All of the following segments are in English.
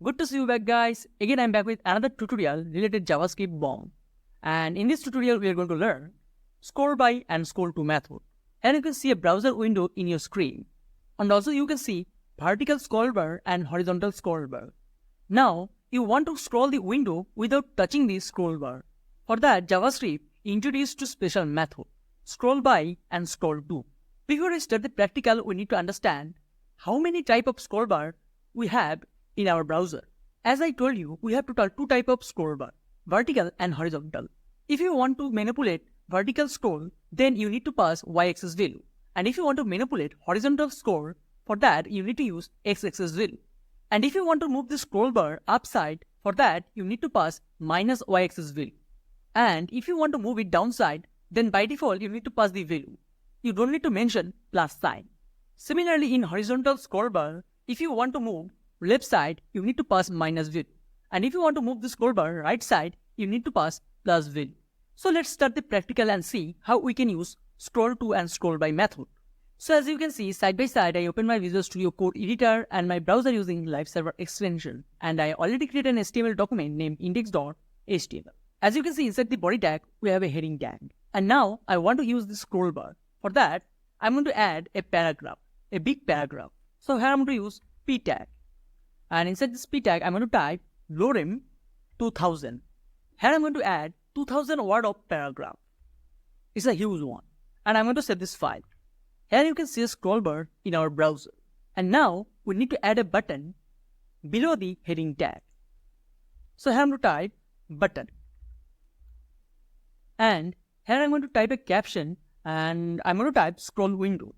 Good to see you back, guys. Again, I'm back with another tutorial related JavaScript BOM. And in this tutorial, we are going to learn scrollBy and scrollTo method. And you can see a browser window in your screen. And also you can see vertical scroll bar and horizontal scroll bar. Now, you want to scroll the window without touching the scroll bar. For that, JavaScript introduced two special methods, scrollBy and scrollTo. Before I start the practical, we need to understand how many types of scroll bar we have in our browser. As I told you, we have total two types of scroll bar, vertical and horizontal. If you want to manipulate vertical scroll, then you need to pass y-axis value. And if you want to manipulate horizontal scroll, for that you need to use x-axis value. And if you want to move the scroll bar upside, for that you need to pass minus y-axis value. And if you want to move it downside, then by default you need to pass the value. You don't need to mention plus sign. Similarly, in horizontal scroll bar, if you want to move left side, you need to pass minus value. And if you want to move the scroll bar right side, you need to pass plus value. So let's start the practical and see how we can use scrollTo and scrollBy method. So as you can see, side by side, I open my Visual Studio Code editor and my browser using live server extension. And I already created an HTML document named index.html. As you can see, inside the body tag, we have a heading tag. And now I want to use the scroll bar. For that, I'm going to add a paragraph, a big paragraph. So here I'm going to use p tag. And inside this p tag, I'm going to type lorem 2000. Here I'm going to add 2000 word of paragraph. It's a huge one. And I'm going to save this file. Here you can see a scroll bar in our browser. And now we need to add a button below the heading tag. So here I'm going to type button. And here I'm going to type a caption and I'm going to type scroll window.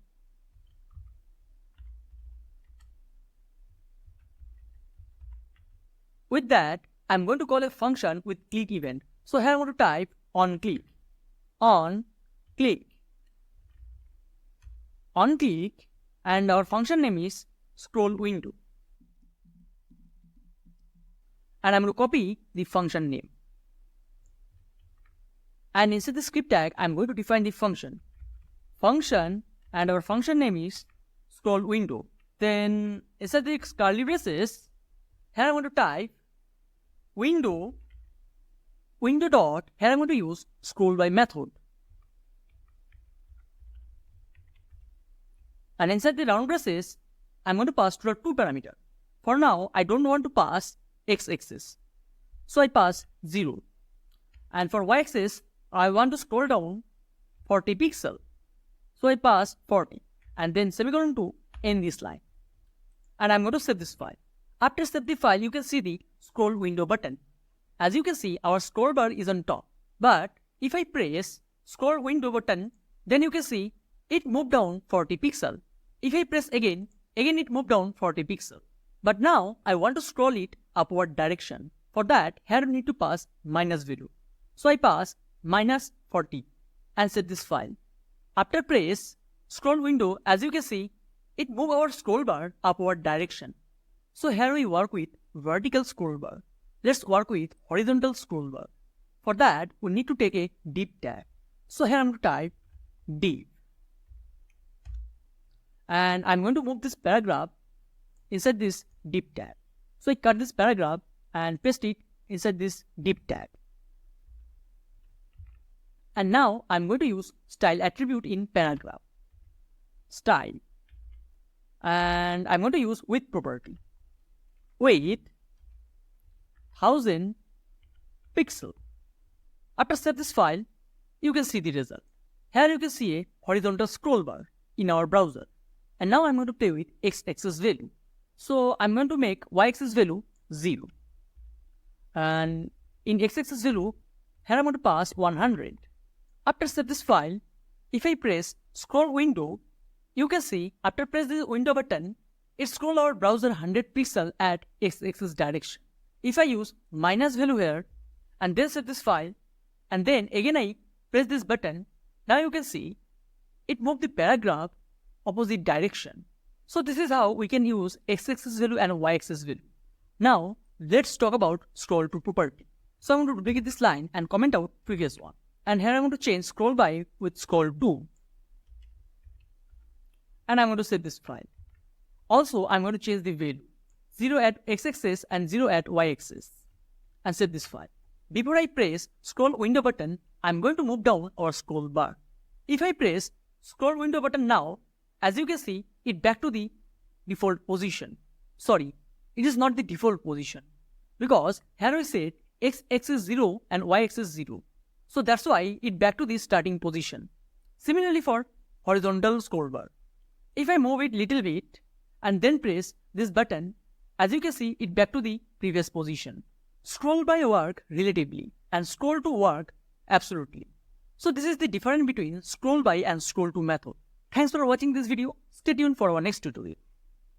With that, I'm going to call a function with click event. So here I'm going to type on click, and our function name is scroll window. And I'm going to copy the function name. And inside the script tag, I'm going to define the function, and our function name is scroll window. Then inside the curly braces, here I'm going to type window dot, here I'm going to use scrollBy method. And inside the round braces, I'm going to pass to two parameters. For now, I don't want to pass x-axis, so I pass 0. And for y-axis, I want to scroll down 40 pixels, so I pass 40. And then semicolon to end this line. And I'm going to save this file. After save the file, you can see the scroll window button. As you can see, our scroll bar is on top. But if I press scroll window button, then you can see it moved down 40 pixels. If I press again it moved down 40 pixels. But now I want to scroll it upward direction. For that, here I need to pass minus value. So I pass minus 40 and set this file. After press scroll window, as you can see, it moved our scroll bar upward direction. So here we work with vertical scroll bar. Let's work with horizontal scroll bar. For that, we need to take a div tag. So here I'm going to type div. And I'm going to move this paragraph inside this div tag. So I cut this paragraph and paste it inside this div tag. And now I'm going to use style attribute in paragraph. Style. And I'm going to use width property. Width 1000 pixel. After save this file, you can see the result. Here you can see a horizontal scroll bar in our browser. And now I'm going to play with x-axis value. So I'm going to make y-axis value 0. And in x-axis value, here I'm going to pass 100. After save this file, if I press scroll window, you can see after press the window button, it scroll our browser 100 pixels at x-axis direction. If I use minus value here and then save this file and then again I press this button, now you can see it moved the paragraph opposite direction. So this is how we can use x-axis value and y-axis value. Now let's talk about scrollTo property. So I'm going to duplicate this line and comment out previous one. And here I'm going to change scrollBy with scrollTo. And I'm going to save this file. Also, I'm going to change the value. 0 at x-axis and 0 at y-axis and save this file. Before I press scroll window button, I'm going to move down our scroll bar. If I press scroll window button now, as you can see, it back to the default position. Sorry, it is not the default position because here I said x-axis 0 and y-axis 0. So that's why it back to the starting position. Similarly for horizontal scroll bar. If I move it little bit and then press this button, as you can see, it back to the previous position. Scroll by work relatively and scroll to work absolutely. So this is the difference between scroll by and scroll to method. Thanks for watching this video. Stay tuned for our next tutorial.